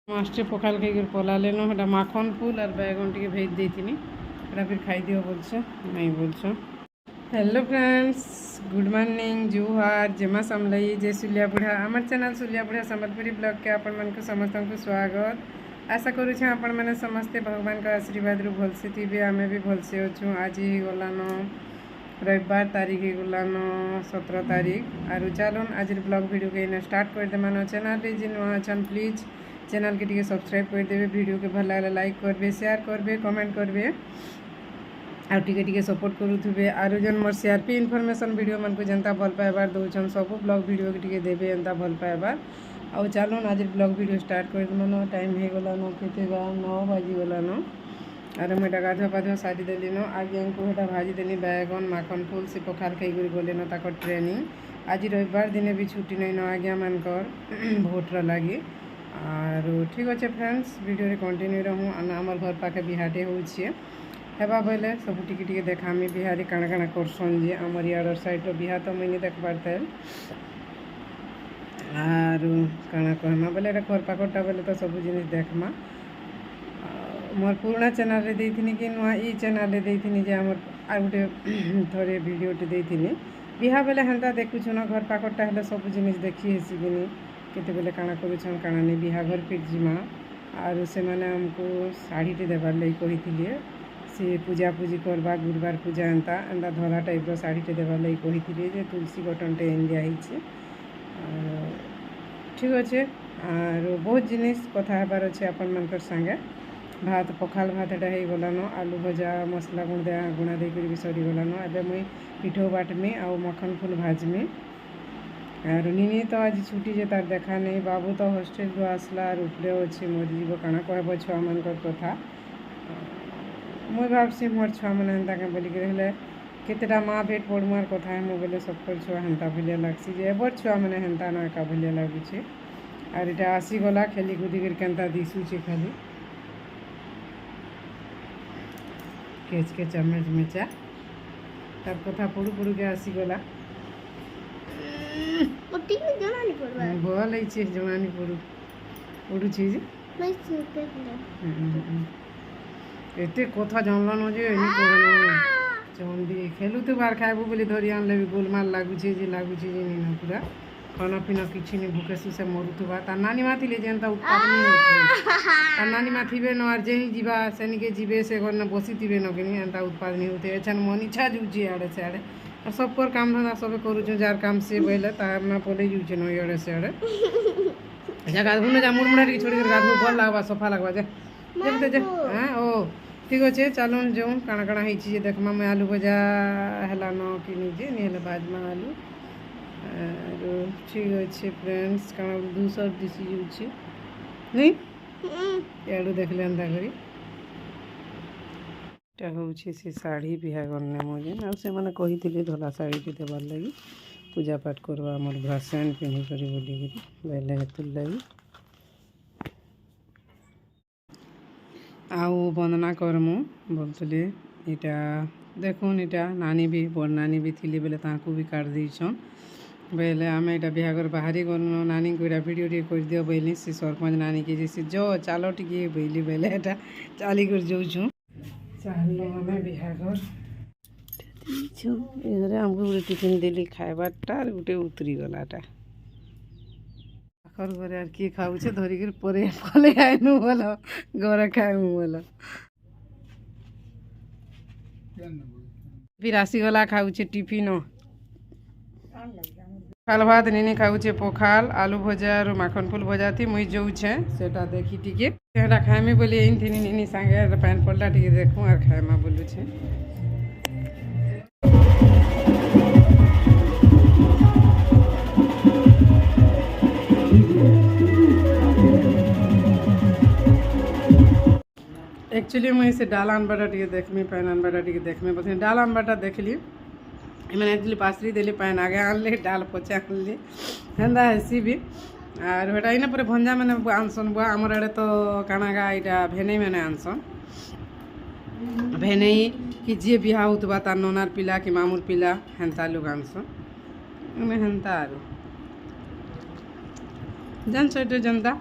Master पखाल खाई पला लेनो हटा माखन फूल और बैगन टी भेज देती फिर खाई दियो बोलछ नहीं बोलछ। हेलो फ्रेंड्स, गुड मॉर्निंग, जुहार, जेमा समलई, जय सुलिया बुढ़ा। आमर चैनल सुलिया बुढ़ा संबलपुरी ब्लॉग के आपण मन को समस्त को स्वागत। आशा करुँ आपण मैंने समस्ते भगवान का आशीर्वाद रू भलसे थी। आमे भी भलसे अच्छू। आज ही गलान रविवार तारीख ही गलान 17 तारीख। आरु चलन आज ब्लॉग वीडियो के स्टार्ट कर देमान। चैनल जी नुआ अच्छन प्लीज चैनल के टिके सब्सक्राइब कर देवे। वीडियो के भल लगे लाइक करबे, शेयर करबे, कमेंट करबे आ टिके टिके सपोर्ट करुवे। आरु जन मोर सीआरपी इनफॉरमेशन वीडियो मन को जनता भल पाइबार दौन सब ब्लॉग वीडियो के टिके देवे एंता भल पाइबार। आउ चलन आज ब्लॉग वीडियो स्टार्ट कर देमान। टाइम हो गलान के 9 बाजी गलान। आर मुझे गाधुआ पाधुआ सारी देली न। आगे को हेटा भाजी देनी बैगन माखन फूल से पखाल खाई गले न ताकर ट्रेनिंग। आज रविवार दिन भी छुट्टी नहीं न आज्ञा मानकर भोटर लगी। आर ठीक अच्छे फ्रेंड्स, वीडियो रे कंटिन्यू रहूँ। आमर घर पाखे बिहाटे होछे हेबा बोले सब टिके टिके देखामी बिहारी काଣା काଣା करसन जे आमर यार साइड बिहा तो मुझे देखबार थे। आर काଣା कहमा बोले घर पाखटा बोले तो सब जिनिस देखमा। मोर पुराना चैनल रे देथिनी कि नुआ ई चैनल रे देथिनी जे आमर आ गुटे थोड़े वीडियोटे देथिनी बिहा बेले हेन्ता देखुछु न। घर पाखटा हेले सब जिनिस देखी हेसी किनी केते बेले काଣା करूछन काଣା नहीं। बिहाघर फिर जिमा आर से मैंने हमको शाढ़ीटे देवार लगी कही से पूजा पूजी करवा गुरुवार पूजा एंता एंता धरा टाइप शाढ़ीटे देवार लगी कही जे तुलसी बटनटे एन दिखाई। ठीक अच्छे। आर बहुत जिनिस कथा हेबार अच्छे आपण मानकर संगे। भात पखाल भातटा हो गलान। आलू भजा मसला गुणा देकर भी सरी गलान। एबे मुई पिठो बाटमी आउ मखन फूल भाजमी। आर निनी तो आज छुट्टी जे तार देखा नहीं। बाबू तो हॉस्टेल रू आसला आर उपरे अच्छे मरीज काଣା कहब छुआ मानकर कथा। मुई भावसी मोर छुआ मैंने हेन्ता के बोलिक हेले केतेटा माँ भेट पड़ुआर कथा है मो बोले सबकर छुआ हेन्ता भलिया लागसी जे एबर छुआ मैंने हेन्ता ना एका भलिया लगुचे। आर इटा आसी गला खेली कूदी कर केन्ता दिशुचे खाली केच के चमेच मेचा तार कथा पड़ू पड़ू के आसी गला। भल है जमानी पड़ू पड़ुछे जे एते कथा जानलान जे चंदी खेलु तो बार खाइबू बोली धरी आनले भी गोलमाल लागुछे जे नहीं पूरा खाना पीना किसी नहीं भूखे सुसे मरुथुबा। तार नानी माँ थी जेनता उत्पाद नहीं होते। तार नानी माँ थी न और जे जीवा सेनिके जीवे से घर न बसी थी न कि एंता उत्पाद नहीं होते। एछन मन इच्छा जुचे आड़े से आड़े और सबकर काम धंधा सब करूँ जार काम से बोले तार ना पड़े जुचे न इड़े से आड़े जा गाधु न जा मुड़मुड़ा टी छोड़ी गाधु भल लगवा सफा लगवा जा जब जा। हाँ ओ ठीक अच्छे चलन जो काଣା काଣା है देखमा। मैं आलू भजा हेलान कि निजे नहीं हेले बाजमा आलू आरो ठीक अच्छे फ्रेंड्स काଣା 200 दिशी जुचे नहीं याडू देखले अंदा करी टा होउछे से साड़ी बिहा करने मोजे आ से माने कहिथिले धला साड़ी देबार लगी पूजा पाठ करवा हमर भाषण पिन्ही करी बोली करी बेले हेतुर लगी आउ वंदना करमु बोलतले। इटा देखुन इटा नानी भी बड़ नानी भी थिले बेले ताकू भी काट दीछन बेले आम यहाँ बिहागर बाहरी गलु नानी को वीडियो टे कर दियो बोली से सरपंच नानी के जैसे जो चलो टी बोली बेले एटा चाली कर जाऊँ चलो आम बिहागर आमको गोटे टिफिन देली खाइबारटा गोटे उतरी गलाटा आखर घरे आर किए खाऊे धरिक परे पले आइनु बोल घरे खाइमु बोल फिर आसीगला खाऊे टिफिन पखाल भात निनी खाऊे पखाल आलू भजा और माखन फूल भजा थी मुई जाऊे सेटा देखी टिके खाइमी बोली इन थी निनी सांगे पैन पड़ला टिके देखूँ और खाइमा बोलुछे। एक्चुअली मुझे से डाल आनबाटा टे देखमी पैन आनबाटा टे देखमी बोलते डाल आनबाटा देखली मैंने एक्चुअली पासरी देली पैन आगे आनली डाल पचे आनली हेन्दा हेसी भी आर हेटा इन पर भंजा मैंने आनसन बुआ आमर आड़े तो काणागा इटा भेनई मैंने आनसन भेनई कि जे बिहा होतबा तार ननार पिला कि मामुर पिला हेन्ता लोग आनसन हेन्ता आरो जान जनता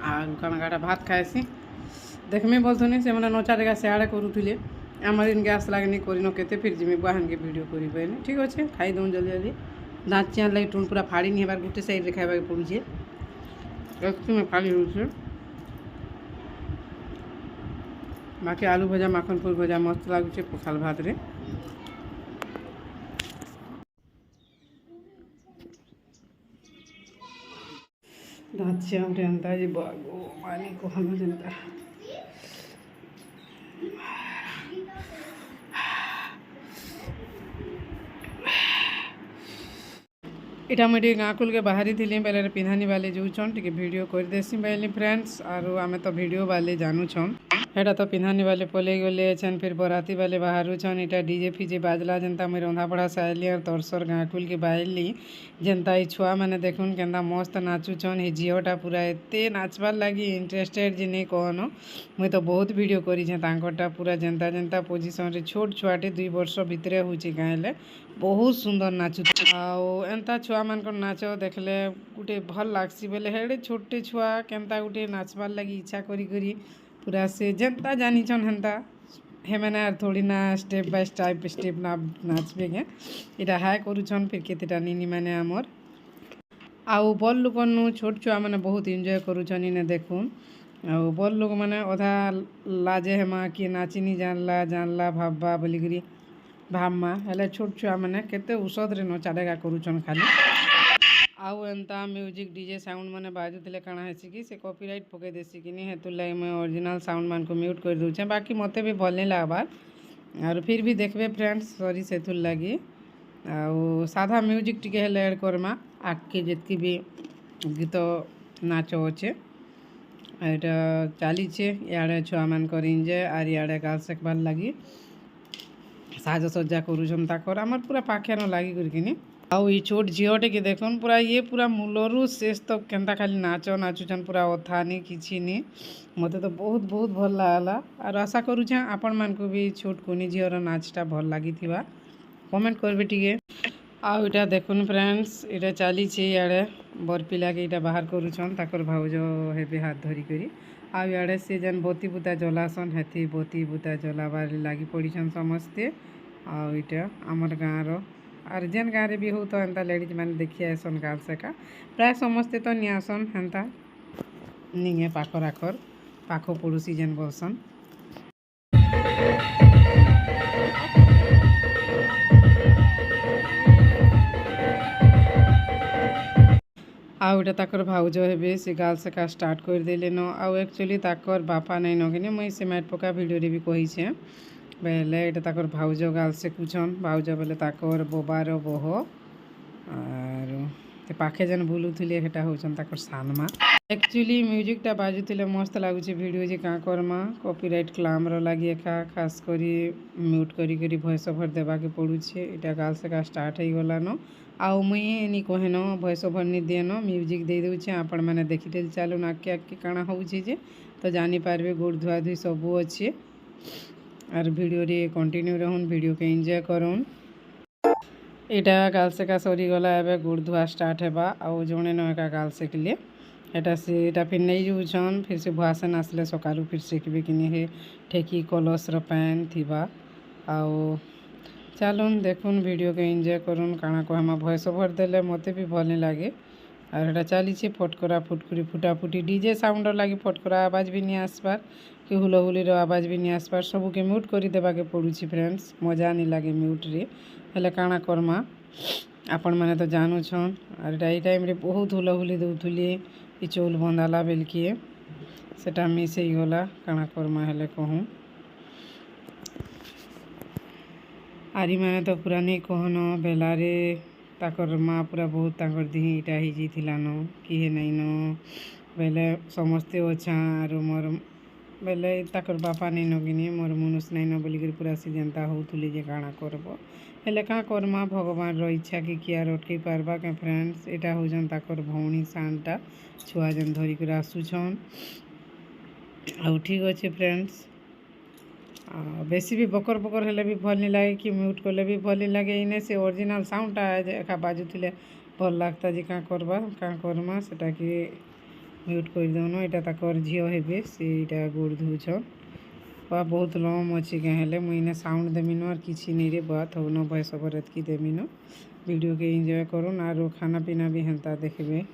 କାଣା କାଟା ଭାତ ଖାଏସି ଦେଖମି ବୋଲୁନି ସେମାନେ ନଚା ଜାଗା ସିଆଡ଼େ କରୁଥିଲେ ଆମର ଇନ୍ ଗ୍ୟାସ୍ ଲାଗନି କରିନ କେତେ ଫିର୍ ଯିମି ବାହାନକେ ଭିଡ଼ିଓ କରିପାରିନି ଠିକ୍ ଅଛେ ଖାଇଦଉଁ ଜଲ୍ଦି ଜଲ୍ଦି ଦାঁত ଚିଆଁ ଲାଗି ଟୁନ୍ ପୁରା ଫାଡ଼ି ନି ହେବାର ଗୋଟେ ସାଇଡ଼୍ରେ ଖାଇବାକେ ପଡ଼ୁଛେ একদমই ফালি হচ্ছে বাকি আলু ভজা মাখন ফুল ভজা মস্ত লাগুছে পখাল ভাতরে দাঁতছে আমরা এন্তা যে বাগো পানি কখনো যেন্তা इटा मुझे गाँकुल के बाहरी थी बेले पिंधानी वाले जाऊन टे भिडियो कर देसी बेली फ्रेंड्स आर आम तो भिडियो वाले जानू छन हेटा तो पिंधानी वाले पलि गले छन फिर बराती वाले बाहर छन इटा डीजे फिजे बाजला जनता मुझे रंधा पढ़ा साइली और तरसर गाँकुल के बाहरली जनता ये छुआ मैंने देखुन केन्दा मस्त नाचुछन ये झीटा पूरा एत नाचबार लगी इंटरेस्टेड जे नहीं कहन मुई तो बहुत वीडियो करीटा पूरा जनता जनता पोजिशन रे छोट छुआटे 2 वर्ष भितर हूँ गाँले बहुत सुंदर नाचु एंता छुआ मान नाच देखले गोटे भल लगसी बोले हेड़े छोटे छुआ केन्ता गोटे नाचबार लगी इच्छा करी पूरा से जेन्ता जानीछन हेन्ता हे मैंने आर थोड़ी ना स्टेप बाय स्टेप ना नाचबे के इटा हाय करूछन फिर केतेटा निनी माने आमर आउ बड़ लोकनु छोट छुआ मैंने बहुत एंजॉय करूछन इने देखुन आउ बड़ लोक मैंने अधा लाजे हेमा कि नाचिनी जानला भाबा बोलिकी भाबमा हेले छोट छुआ मैंने केते औषधरे नचाडेगा करूछन खाली आउ एंता म्यूजिक डीजे साउंड मैंने बाजुले काଣା हेसी कि से कॉपीराइट पके देसी कि नहीं हेतु लगे मैं ओरिजिनल साउंड मान को म्यूट कर दूचे बाकी मते भी भल नहीं लगबार और फिर भी देखबे फ्रेंड्स सॉरी सेथु लगी आउ साधा म्यूजिक टिके हेले ऐड करमा आगे जितकी भी गीत नाच अच्छे एटा चलीचे इे छुआ मान इंजय आर इे गाल सेकबार लगी साजसज्जा करूछन ताकर आमर पूरा पाखे न लगी करकिनी आउ ये छोट झीटे के देखुन पूरा ये पूरा मूलरू शेष तक केन्ता खाली नाचुछन पूरा अथानी किछि नी मते तो बहुत बहुत भल लागला और आशा करूछे आपण मान को भी छोट कुनी झीर नाचटा भल लगी कमेंट करबे टिके आउ इटा देखुन फ्रेंड्स इटा चली इे बरपिला के इटा बाहर करूछन ताकर भाउज हेबे हाथ धरी करी आउ इे से जेन बती बुता जलासन हेथि बती बुता जलाबार लगी पड़ीछन समस्ते आउ इटा आमर गाँव और जेन गाँव भी हो तो एंता लेडीज मैंने देखी आसन गाल सेका प्राय समस्ते तो नि आसन हेन्ता निगे पाखर आखर पाख पड़ोसी जेन बोलसन आउ इटा ताकर भाउज हेबे से गाल सेका स्टार्ट कर देले न आउ एक्चुअली ताकर बापा नहीं नगिने मुई से मैट पका वीडियो रे भी कहीछे बेले इटा ताकर भाउज गाल सेकुछन भाउज बेले ताकर बोबार बोह और पाखे जेन बुलुले हेटा होछन ताकर सानमा एक्चुअली म्यूजिकटा बाजुले मस्त लगुचे वीडियो जे का करमा कॉपीराइट क्लेम रो लगी एका खास करी म्यूट करी वॉइस ओवर देवा के पड़ुछे इटा गाल सेका स्टार्ट हो गलान आउ मुई नी कहन वॉइस ओवर नी देन म्यूजिक दे दूचे आपण मैंने देखिते चलुन आके आके काଣା होउछे जे तो जानी पारबे गोड़ धुआ धुई सबू अच्छे और वीडियो रे कंटिन्यू रहून वीडियो के एंजॉय करूँ इटा गाल सेका सरी गला एबे गोड़ धुआ स्टार्ट हेबा आउ जणे न एका गाल सेकले एटा से एटा फिर नहीं जाऊन फिर से भुआसन आसले सकालू फिर सेकबे कि हे ठेकी कलश पैन थिबा आउ चलुन देखुन वीडियो के एंजॉय करूँ काଣା कहमा वॉइस ओवर देले मते भी भल नहीं लगे और एटा चली फटकरा फुटकुरी फुटाफुटी डीजे साउंड लगी फटकरा आवाज भी नहीं आसबार कि हुलहुलिर आवाज भी नहीं आसबार सबके म्यूट कर देवा के पड़ुछि फ्रेंड्स मजा नहीं लगे म्यूट रे हेले काଣା करमा आपण मैंने तो जानूछन और ये टाइम रे बहुत हुलहुली दौले ये चौल बंधाला बेलकिए सेटा मिस हो गला काଣା करमा हेले कहूँ आरी मैंने तो पूरा नहीं कहन बेलारे ताकर माँ पूरा बहुत ताकर दिही इटा ही जाइथिलान किहे नहीं न बेले समस्ते अच्छा आर मोर बेले ताकर बापा नहीं नगिनी मोर मनुष्य नहीं न बोलिक पूरा सी जनता होउथुले जे काଣା करब हेले का करमा भगवान रो इच्छा कि किया अटकई पारबा के फ्रेंड्स एटा होजन ताकर भौणी सानटा छुआ जेन धरिक आसुछन आउ ठीक अच्छे फ्रेंड्स बेसी भी बकर बकर हेले भी भल नहीं लगे कि म्यूट कले भी भल नहीं लगे इने से ओरिजिनल साउंडटा एका बाजुले भल लगता जे का करमा सेटा कि म्यूट करदेन यहाँ ताकर झील हे से गोड़ धोछन बा बहुत लम अच्छी क्या हेले मुझे साउंड देमिन और किसी नहीं रे बात हो न भैस ओवर एतकी देमिन वीडियो के एंजॉय करूँ और खाना पीना भी हेन्ता देखबे।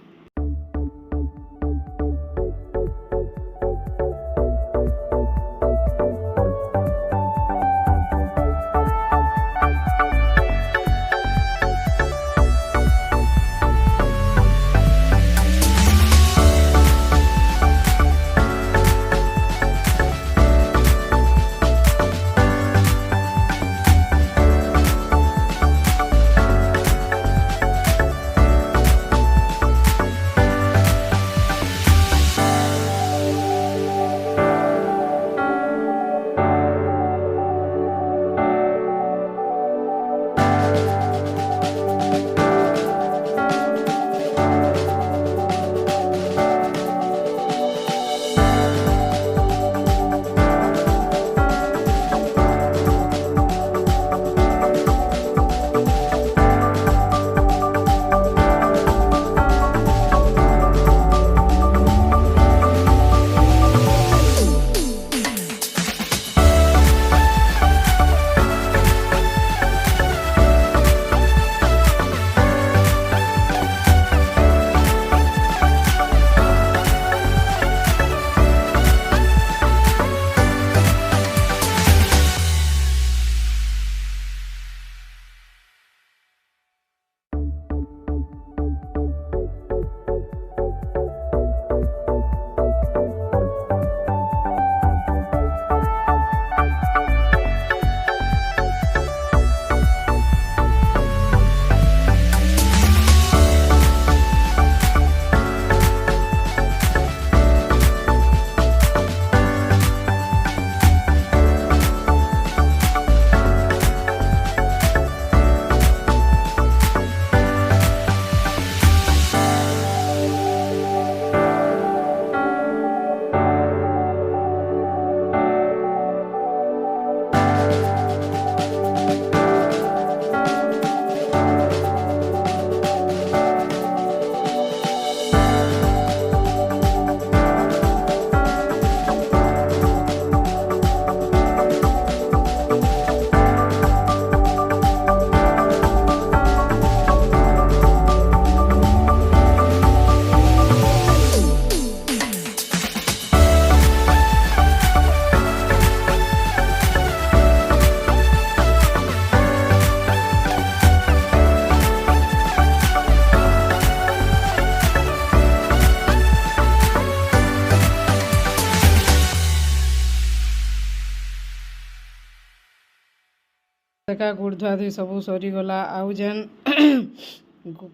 का गोड़ धुआ धुई सब सरीगला आउ जेन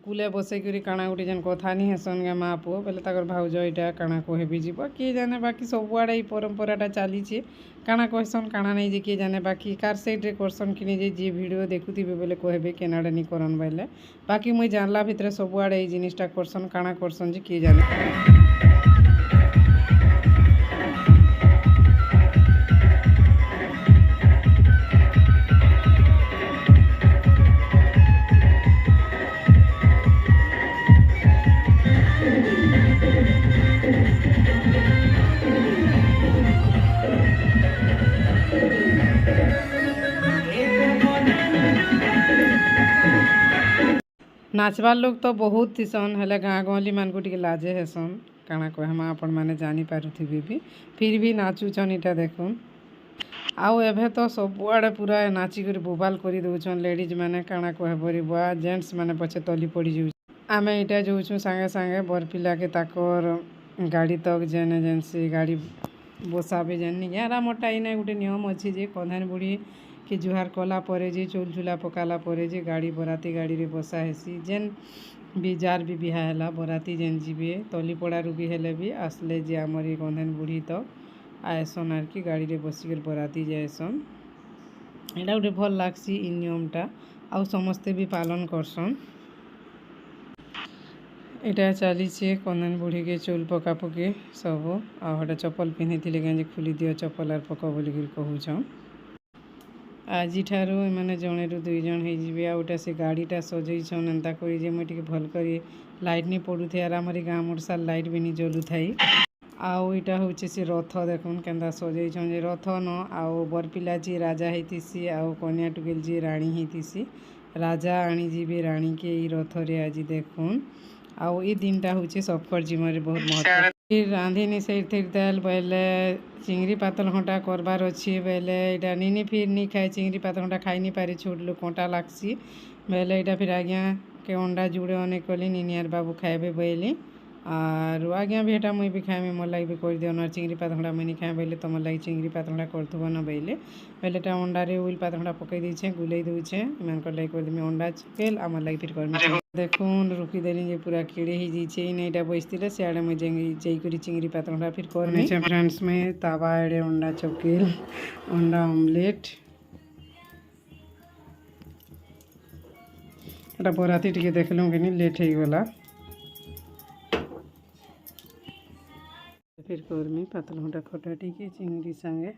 कुले बसैक काଣା गोटे जेन कथा नहीं हेसन गे माँ पुओ बोले ताकर भाउज यहाँ काଣା कहे भी जीव किए जाने बाकी सबुआड़े परंपराटा चलीचे काଣା कहसन काଣା नहीं जे किए जाने बाकी कार साइड रे करसन कि नहीं जे वीडियो देखुथिबे बोले कहबे केनाडे नहीं करन बोले बाकी मुई जानला भितर सबुआड़े ये जिनिसटा करसन काଣା करसन जे किए जाने। नाचबार लोग तो बहुत थीसन हेले गाँ गहली मान को टिके लाजे हेसन काଣା कहमा आपण माने जानी पारुथिबे भी फिर भी नाचुछन इटा देखुन आउ एभे तो सबुआड़े पूरा नाची कर बोबाल कर दउछन लेडीज माने काଣା कहबरी बुआ जेंट्स माने पछे तली पड़ी जाउ आमे इटा जोछु संगे संगे बर पिला के ताकर गाड़ी तक जेने जेनसी गाड़ी बसाबे जेन यारा मोटा इना गोटे नियम अछि जे कन्हान बुढ़ी कि जुहार कला परे जे चौल चूल्हा पकाला परे जे गाड़ी बराती गाड़ी रे बसा हेसी जेन भी जार भी बिहा हैला बराती जेन जीवे तली पड़ारू भी हेले भी आसले जे आमर कन्हान बुढ़ी तो आएसन आर कि गाड़ी रे बसिकर बराती जाएसन एटा गोटे भल लागसी इ नियमटा आउ समस्ते भी पालन करसन। एटा चलीचे कन्हान बुढ़ी के चौल पका पके सब आटा चप्पल पिंधि गंजी खुली दियो चप्पल आर पक बोलिक कहूछन आज मैंने जड़े रु दुई जन हो गोटे से गाड़ीटा सजैन एंता कर मुझे भल कर लाइट नहीं पड़ू थे। आमरी गाँ मुड़सार लाइट भी नहीं जलू थाई। आउ इटा हूँ से रथ देखुन केन्ता सजाई जे रथ न आउ बरपिला जी राजा होती आउ कन्या टुकेल जी राणी होती। राजा आनी जी राणी के रथ रे आज देखुन। आउ ये दिनटा हूँ सबकर जीवन बहुत महत्व। फिर रांधीनी से तेल बोले चिंगरी पातल घंटा करबार अच्छी बोले यहाँ नी फिर नहीं खाए चिंगरी पातल घंटा खाई नहीं पारे छोट लोग कंटा लागसी बोले यहाँ फिर आज्ञा के अंडा जुड़े अनेक कली निनियार बाबू खाए बोली और आज्ञा भी एटा मुई भी खाए मोर लगे भी कर दियो चिंगरी पातल मुई नहीं खाए बोले तुम लगे चिंगरी पातल करथुब न बोले बोले अंडारे उल पातल पकई देछे गुले दूचे मान लगे कर देमी अंडा चुकेल आम लगे फिर कर देखुन रुकी देली जे पूरा किड़े ही जाइए इनटा बसते सियाड़े मुझे जाकर चिंगरी पातल फिर कर फ्रेंड्स में तावा एड़े अंडा चुकेल अंडा ऑमलेट एटा बराती टी देखलूँ कि लेट हो गला फिर करमी पातल घंटा खटा टी चिंगड़ी संगे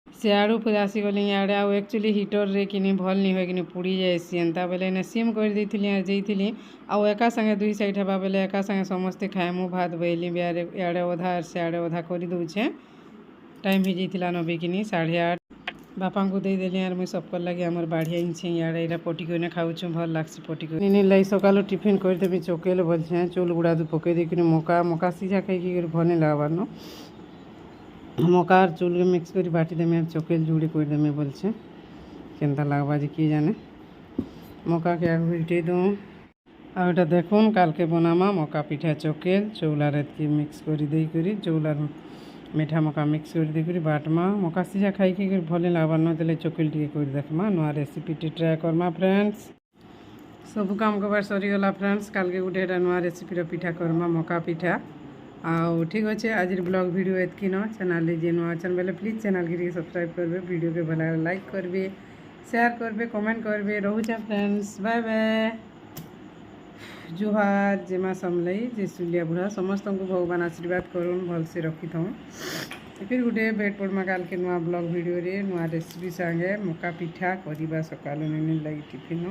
सियाड़ू फिर आसीगली इे आउ एक्चुअली हिटर रे कि भल नहीं हुए कि पुड़ी जाएसी एंता बेले इन्हें सिम कर जाइली आउ एका संगे दुई साइड हवा बेले एका संगे समस्ते खाएमु भात बोली इे अधा सियाड़े अधा कर दूचे टाइम भी जाइला नबिकिनी 8:30 बापा को दे देली और मुझे सबकर लगे आमर बाढ़िया इे इे पटी को खाऊँ भल लग्सी पटी को लगे सकाल टिफिन करदेवी चकेल बोलछे चूल गुड़ा दू पकई देकर मका मका सीझा खाई भल नहीं लगवार न मकार चूल के मिक्स कर बाटी देमी और चकेल जुड़ी कर देमी बोलछे केनता लगवा जे कि जाने मका के आगे उल्टे दूँ आ देखुन काल के बनामा मका पिठा चकेल चौला रात के मिक्स कर चौला मीठा मका मिक्स कर बाटमा मका सीझा खाई भल लगवार न तेल चकेल टी कर देखमा नुआ रेसिपी ट्राए करमा फ्रेंड्स सब काम करबार सरीगला फ्रेंड्स काल के गोटे नुआ रेसिपी पिठा करमा मका पिठा आउ ठीक अच्छे आज ब्लॉग वीडियो एतकी न चैनल जे नुआ अचन बेले प्लीज चैनल के सब्सक्राइब करबे वीडियो के भला लाइक करबे शेयर करबे कमेंट करबे रोचा फ्रेंड्स बाय बाय जुहार जेमा समलई जे सुलिया बुढ़ा समस्त को भगवान आशीर्वाद करूँ भल से रखी था फिर गोटे बेट पड़मा काल के नुआ ब्लॉग वीडियो रे नुआ रेसिपी संगे मका पिठा करवा सकाल लगी टिफिन